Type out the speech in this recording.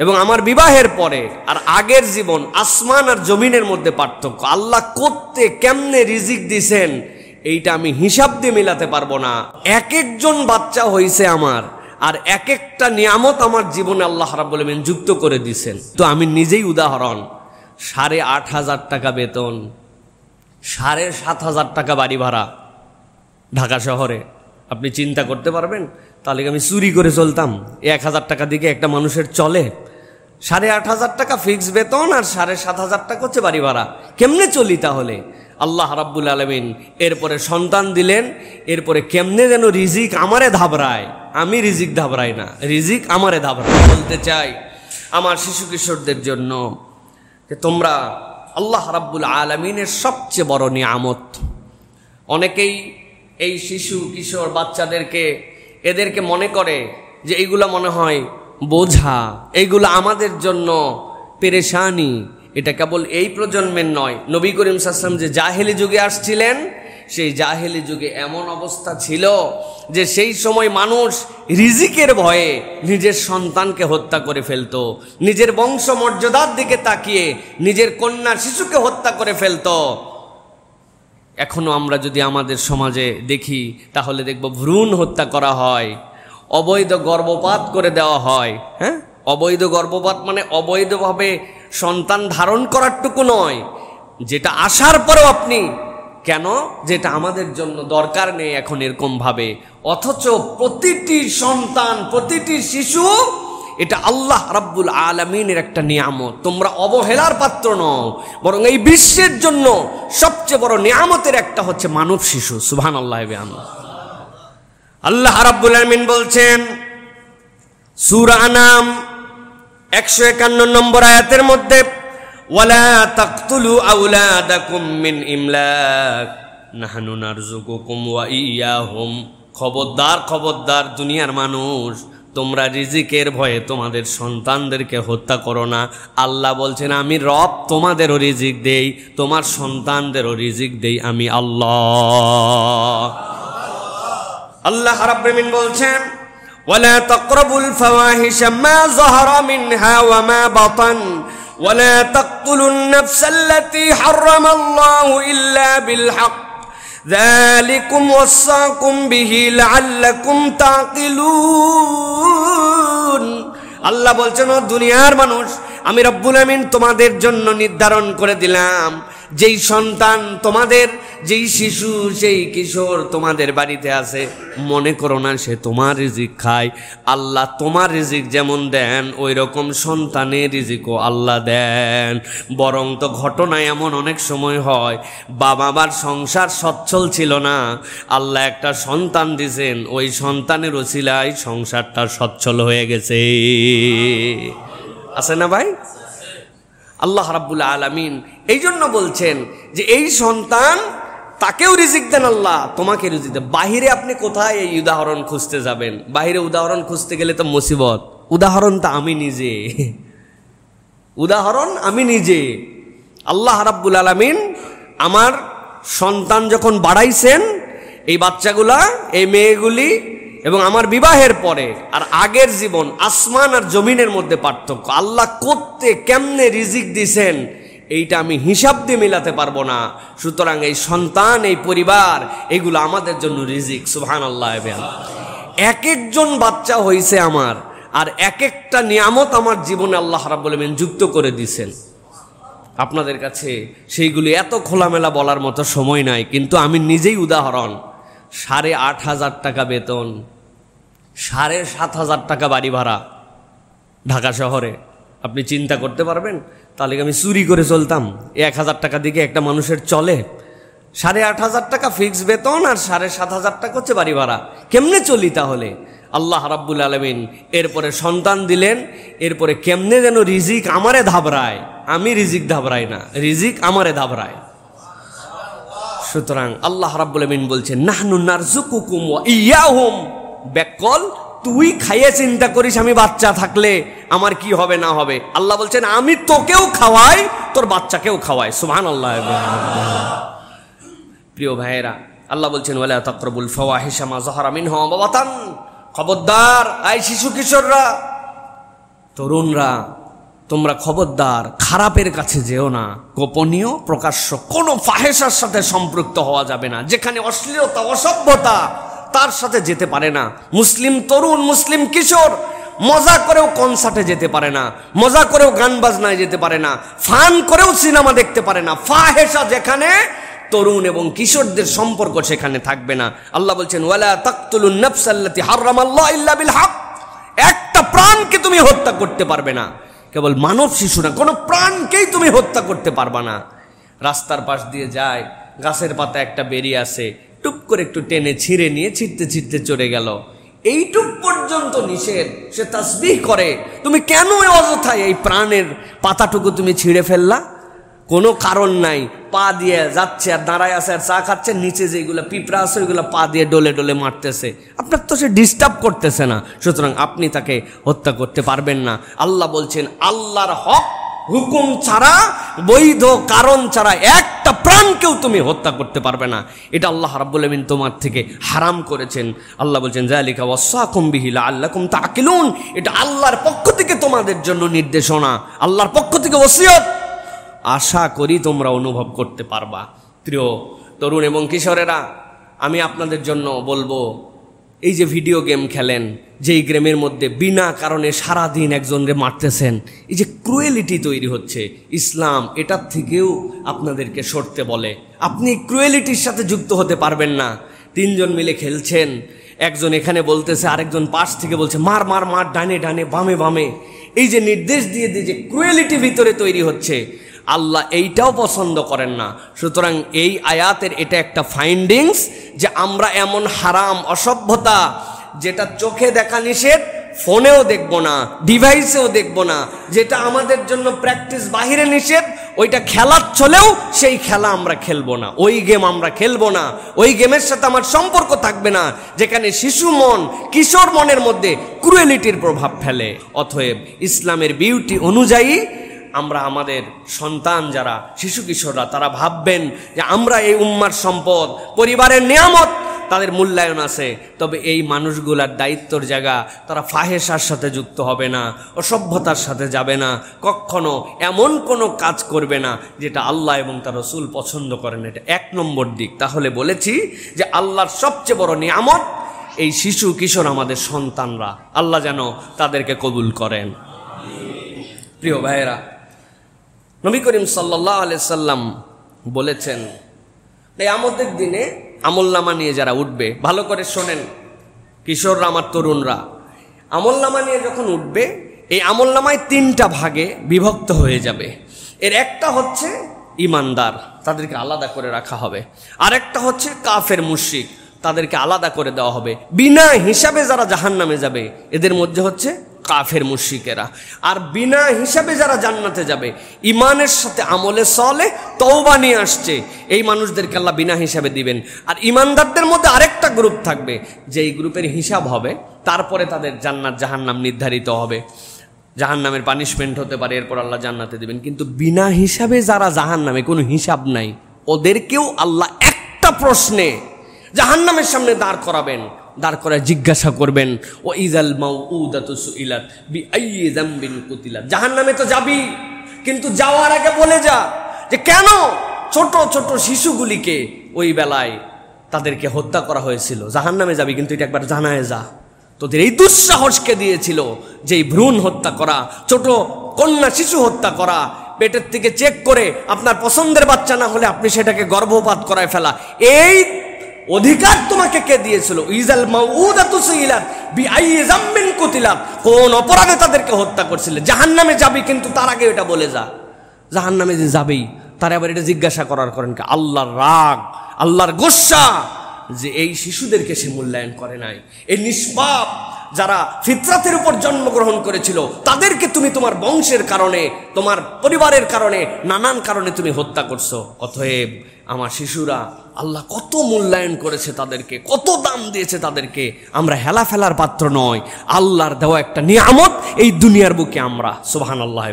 এবং আমার বিবাহের পরে আর আগের জীবন আসমান আর জমিনের মধ্যে পার্থক্য। আল্লাহ করতে কেমনে রিজিক দিছেন এইটা আমি হিসাব দিয়ে মিলাতে পারবো না। এক একজন বাচ্চা হইছে আমার, আর এক একটা নিয়ামত আমার জীবনে আল্লাহ রাব্বুল আলামিন যুক্ত করে দিছেন। তো আমি নিজেই উদাহরণ, 8,500 টাকা বেতন, 7,500 টাকা বাড়ি ভাড়া ঢাকা শহরে। আপনি চিন্তা করতে পারবেন? তাহলে আমি চুরি করে চলতাম, 1,000 টাকা দিকে একটা মানুষের চলে? 8,500 টাকা ফিক্স বেতন আর 7,500 টাকা হচ্ছে বাড়ি ভাড়া। কেমনে চলি তাহলে? আল্লাহ রাব্বুল আলামিন এরপরে সন্তান দিলেন, এরপরে কেমনে যেন রিজিক আমারে ধাবরায়। আমি রিজিক ধাবরাই না, রিজিক আমারে ধাবরায়। বলতে চাই আমার শিশু কিশোরদের জন্য যে তোমরা আল্লাহ রাব্বুল আলামিনের সবচেয়ে বড় নিয়ামত। অনেকেই এই শিশু কিশোর বাচ্চাদেরকে এদেরকে মনে করে যে এইগুলা মনে হয় বোঝা, এইগুলো আমাদের জন্য পেরেশানি। এটা কেবল এই প্রজন্মের নয়, নবী করিম সাল্লাল্লাহু আলাইহি ওয়াসাল্লাম যে জাহেলি যুগে আসছিলেন, সেই জাহেলি যুগে এমন অবস্থা ছিল যে সেই সময় মানুষ রিজিকের ভয়ে নিজের সন্তানকে হত্যা করে ফেলতো, নিজের বংশ মর্যাদার দিকে তাকিয়ে নিজের কন্যা শিশুকে হত্যা করে ফেলতো। এখনো আমরা যদি আমাদের সমাজে দেখি তাহলে দেখব ভ্রূণ হত্যা করা হয়, অবৈধ গর্ভপাত করে দেওয়া হয়। হ্যাঁ, অবৈধ গর্ভপাত মানে অবৈধভাবে সন্তান ধারণ করারটুকু নয়, যেটা আসার পরেও আপনি কেন, যেটা আমাদের জন্য দরকার নেই এখন এরকম ভাবে, অথচ প্রতিটি সন্তান প্রতিটি শিশু এটা আল্লাহ রাব্বুল আলামিনের একটা নিয়ামত। তোমরা অবহেলার পাত্র নও, বরং এই বিশ্বের জন্য সবচেয়ে বড় নিয়ামতের একটা হচ্ছে মানব শিশু। সুবহানাল্লাহ। আল্লাহ রাব্বুল আলামিন বলছেন সূরা আনাম 151 নম্বর আয়াতের মধ্যে, ওয়ালা তাকতুলু আওলাদাকুম মিন ইমলাক নাহনু নারযুকুকুম ওয়া ইয়াহুম। খবরদার খবরদার দুনিয়ার মানুষ, তোমরা রিজিকের ভয়ে তোমাদের সন্তানদেরকে হত্যা করো না। আল্লাহ বলছেন আমি রব তোমাদেরও রিজিক দেই, তোমার সন্তানদেরও রিজিক দেই আমি আল্লাহ। আল্লাহ রাব্বুল আলামিন বলছেন ওয়ালা তাকরাবুল ফাওয়াহিশা মা যাহারা মিনহা ওয়া মা বাতান ওয়ালা তাকতুলুন নাফসাল্লাতী হারামাল্লাহু ইল্লা বিল হক যালিকুম ওয়াসাকুম বিহি লাআল্লাকুম তাকিলুন। আল্লাহ বলছেন ও দুনিয়ার মানুষ, আমি রব্বুল আমিন তোমাদের জন্য নির্ধারণ করে দিলাম, যেই সন্তান তোমাদের, যেই শিশু সেই কিশোর তোমাদের বাড়িতে আছে, মনে করো না সে তোমার রিজিক খায়। আল্লাহ তোমার রিজিক যেমন দেন ওই রকম সন্তানের রিজিকও আল্লাহ দেন। বরং তো ঘটনা এমন অনেক সময় হয়, বাবা মার সংসার সচ্ছল ছিল না, আল্লাহ একটা সন্তান দিয়েছেন, ওই সন্তানের ওসিলায় সংসারটা সচ্ছল হয়ে গেছে। আছে না ভাই? আল্লাহ রাব্বুল আলামিন এই জন্য বলছেন যে এই সন্তান তাকেও রিজিক দেন আল্লাহ, তোমাকে রিজিক দেন। বাহিরে আপনি কোথায় এই উদাহরণ খুঁজতে যাবেন? বাহিরে উদাহরণ খুঁজতে গেলে তো মুসিবত। উদাহরণ তো আমি নিজে, উদাহরণ আমি নিজে। আল্লাহ রাব্বুল আলামিন আমার সন্তান যখন বাড়াইছেন, এই বাচ্চাগুলা, এই মেয়েগুলি, এবং আমার বিবাহের পরে আর আগের জীবন আসমান আর জমিনের মধ্যে পার্থক্য। আল্লাহ করতে কেমনে রিজিক দিছেন এইটা আমি হিসাব দিয়ে মিলাতে পারবো না। সুতরাং এই সন্তান, এই পরিবার, এগুলো আমাদের জন্য রিজিক। সুবহানাল্লাহ। এক একজন বাচ্চা হইছে আমার, আর এক একটা নিয়ামত আমার জীবনে আল্লাহ রাব্বুল আমিন যুক্ত করে দিছেন। আপনাদের কাছে সেইগুলি এত খোলামেলা বলার মতো সময় নাই, কিন্তু আমি নিজেই উদাহরণ। 8,500 টাকা বেতন, 7,500 টাকা বাড়ি ভাড়া ঢাকা শহরে। আপনি চিন্তা করতে পারবেন? তাহলে আমি চুরি করে চলতাম, 1,000 টাকা দিকে একটা মানুষের চলে? 8,500 টাকা ফিক্স বেতন আর 7,500 টাকা হচ্ছে বাড়ি ভাড়া। কেমনে চলি তাহলে? আল্লাহ রাব্বুল আলামিন এরপরে সন্তান দিলেন, এরপরে কেমনে যেন রিজিক আমারে ধাবরায়। আমি রিজিক ধাবরাই না, রিজিক আমারে ধাবরায়। সুতরাং আল্লাহ রাব্বুল আমিন বলছেন নাহনু নারযুকুকুম ওয়া ইয়াহুম। ব্যাকল তুই খাইয়ে চিন্তা করিস আমি বাচ্চা থাকলে আমার কি হবে না হবে। আল্লাহ বলছেন আমি তোকেও খাওয়াই, তোর বাচ্চাকেও খাওয়াই। সুবহানাল্লাহ। প্রিয় ভাইয়েরা, আল্লাহ বলছেন ওয়ালা তাকরাবুল ফাওয়াহিশা মা যাহারা মিনহা ওয়া মা বাতান। খবরদার এই শিশু কিশোররা, তরুণরা, তোমরা খবরদার খারাপের কাছে যেও না। গোপনীয় প্রকাশ্য কোনো ফাহেসার সাথে সম্পৃক্ত হওয়া যাবে না। যেখানে অশ্লীলতা, অসভ্যতা, তার সাথে যেতে পারে না। মুসলিম তরুণ, মুসলিম কিশোর মজা করেও কনসার্টে যেতে পারে না, মজা করেও গান বাজনায় যেতে পারে না, ফান করেও সিনেমা দেখতে পারে না। ফাহেসা যেখানে, তরুণ এবং কিশোরদের সম্পর্ক সেখানে থাকবে না। আল্লাহ বলছেন, ওয়ালা তাকতুলুন নাফসাল্লাতী হারামাল্লাহু ইল্লা বিল হক। একটা প্রাণকে তুমি হত্যা করতে পারবে না। কেবল মানব শিশু না, কোনো প্রাণকেই তুমি হত্যা করতে পারবা না। রাস্তার পাশ দিয়ে যায়, গাছের পাতা একটা বেরিয়ে আসে, টুপ করে একটু টেনে ছিঁড়ে নিয়ে ছিটতে ছিটতে চলে গেল, এইটুক পর্যন্ত নিষেধ। সে তাসবিহ করে, তুমি কেন অযথায় এই প্রাণের পাতাটুকু তুমি ছিঁড়ে ফেললা? কোনো কারণ নাই। পা দিয়ে যাচ্ছে আর দাঁড়ায় আছে আর চা খাচ্ছে, নিচে যেগুলো পিঁপড়া আছে ওইগুলো পা দিয়ে ডলে ডলে মারতেছে, আপনার তো সে ডিস্টার্ব করতেছে না, সুতরাং আপনি তাকে হত্যা করতে পারবেন না। আল্লাহ বলছেন, আল্লাহর হক হুকুম ছাড়া, বৈধ কারণ ছাড়া একটা প্রাণকেও তুমি হত্যা করতে পারবে না। এটা আল্লাহ রাব্বুল আমিন তোমার থেকে হারাম করেছেন। আল্লাহ বলছেন, যালিকা ওয়াসাকুম বিহি লাআল্লাকুম তাকিলুন। এটা আল্লাহর পক্ষ থেকে তোমাদের জন্য নির্দেশনা, আল্লাহর পক্ষ থেকে ওসিয়ত। আশা করি তোমরা অনুভব করতে পারবা। প্রিয় তরুণ এবং কিশোরেরা, আমি আপনাদের জন্য বলবো, এই যে ভিডিও গেম খেলেন, যেই গেমের মধ্যে বিনা কারণে সারাদিন একজনকে মারতেছেন, এই যে ক্রুয়েলিটি তৈরি হচ্ছে, ইসলাম এটার থেকেও আপনাদেরকে সরতে বলে। আপনি ক্রুয়েলিটির সাথে যুক্ত হতে পারবেন না। তিনজন মিলে খেলছেন, একজন এখানে বলতেছে, আরেকজন পাশ থেকে বলছে মার মার মার, ডানে ডানে, বামে বামে। এই যে নির্দেশ দিয়ে দিয়ে যে ক্রুয়েলিটি ভিতরে তৈরি হচ্ছে, আল্লাহ এইটাও পছন্দ করেন না। সুতরাং এই আয়াতের এটা একটা ফাইন্ডিংস যে আমরা এমন হারাম, অসভ্যতা, যেটা চোখে দেখা নিষেধ, ফোনেও দেখব না, ডিভাইসেও দেখব না, যেটা আমাদের জন্য প্র্যাকটিস বাহিরে নিষেধ, ওইটা খেলার চলেও সেই খেলা আমরা খেলবো না, ওই গেম আমরা খেলবো না, ওই গেমের সাথে আমার সম্পর্ক থাকবে না যেখানে শিশু মন, কিশোর মনের মধ্যে ক্রুয়েলিটির প্রভাব ফেলে। অতএব ইসলামের বিউটি অনুযায়ী আমরা আমাদের সন্তান যারা শিশু কিশোররা, তারা ভাববেন যে আমরা এই উম্মার সম্পদ, পরিবারের নিয়ামত, তাদের মূল্যায়ন আছে। তবে এই মানুষগুলার দায়িত্বর জায়গা, তারা ফাহেসার সাথে যুক্ত হবে না, অসভ্যতার সাথে যাবে না, কখনো এমন কোনো কাজ করবে না যেটা আল্লাহ এবং তার রাসূল পছন্দ করেন। এটা এক নম্বর দিক। তাহলে বলেছি যে আল্লাহর সবচেয়ে বড় নিয়ামত এই শিশু কিশোর, আমাদের সন্তানরা। আল্লাহ যেন তাদেরকে কবুল করেন। প্রিয় ভাইয়েরা, নবী করিম সাল্লাল্লাহু আলাইহি সাল্লাম বলেছেন, কিয়ামতের দিনে আমলনামা নিয়ে যারা উঠবে, ভালো করে শোনেন কিশোররা, আমার তরুণরা, আমলনামা নিয়ে যখন উঠবে, এই আমলনামায় তিনটা ভাগে বিভক্ত হয়ে যাবে। এর একটা হচ্ছে ইমানদার, তাদেরকে আলাদা করে রাখা হবে। আরেকটা হচ্ছে কাফের মুশরিক, তাদেরকে আলাদা করে দেওয়া হবে। বিনা হিসাবে যারা জাহান্নামে যাবে, এদের মধ্যে হচ্ছে কাফের মুশরিকেরা। আর বিনা হিসাবে যারা জান্নাতে যাবে, ইমানের সাথে আমলে সলে তওবা নিয়ে আসছে, এই মানুষদেরকে আল্লাহ বিনা হিসাবে দিবেন। আর ইমানদারদের মধ্যে আরেকটা গ্রুপ থাকবে, যেই গ্রুপের হিসাব হবে, তারপরে তাদের জান্নাত জাহান্নাম নির্ধারিত হবে। জাহান্নামের পানিশমেন্ট হতে পারে, এরপর আল্লাহ জান্নাতে দিবেন। কিন্তু বিনা হিসাবে যারা জাহান্নামে, কোনো হিসাব নাই, ওদেরকেও আল্লাহ একটা প্রশ্নে জাহান্নামের সামনে দাঁড় করাবেন, দাঁড় করে জিজ্ঞাসা করবেন, ও ইজাল মাউউদাতু সুইলাত বিআইয়ি যামবিন কুতিলাত। জাহান্নামে তো যাবি, কিন্তু যাওয়ার আগে বলে যা যে কেন ছোট ছোট শিশুগুলিকে ওই বেলায় তাদেরকে হত্যা করা হয়েছিল। জাহান্নামে যাবি, কিন্তু এটা একবার জানায় যা। তোদের এই দুঃসাহসকে দিয়েছিল যে ভ্রূণ হত্যা করা, ছোট কন্যা শিশু হত্যা করা, পেটের থেকে চেক করে আপনার পছন্দের বাচ্চা না হলে আপনি সেটাকে গর্ভপাত করায় ফেলা, এই অধিকার তোমাকে কে দিয়েছিল? ইজাল মাউউদাতু সুইলাত বিআইয়ি যামবিন কুতিলাত, কোন অপরাধে তাদেরকে হত্যা করছিলে। জাহান্নামে যাবি, কিন্তু তার আগে এটা বলে যা। জাহান্নামে যে যাবেই, তারা আবার এটা জিজ্ঞাসা করার করেন কি? আল্লাহর রাগ, আল্লাহর গোসা যে এই শিশুদেরকে সে মূল্যায়ন করে নাই। এই নিষ্পাপ যারা ফিতরাতের উপর জন্মগ্রহণ করেছিল, তাদেরকে তুমি তোমার বংশের কারণে, তোমার পরিবারের কারণে, নানান কারণে তুমি হত্যা করছো। অতএব আমার শিশুরা, আল্লাহ কত মূল্যায়ন করেছে তাদেরকে, কত দাম দিয়েছে তাদেরকে। আমরা হেলা ফেলার পাত্র নয়, আল্লাহর দেওয়া একটা নিয়ামত এই দুনিয়ার বুকে আমরা। সুবহানাল্লাহ।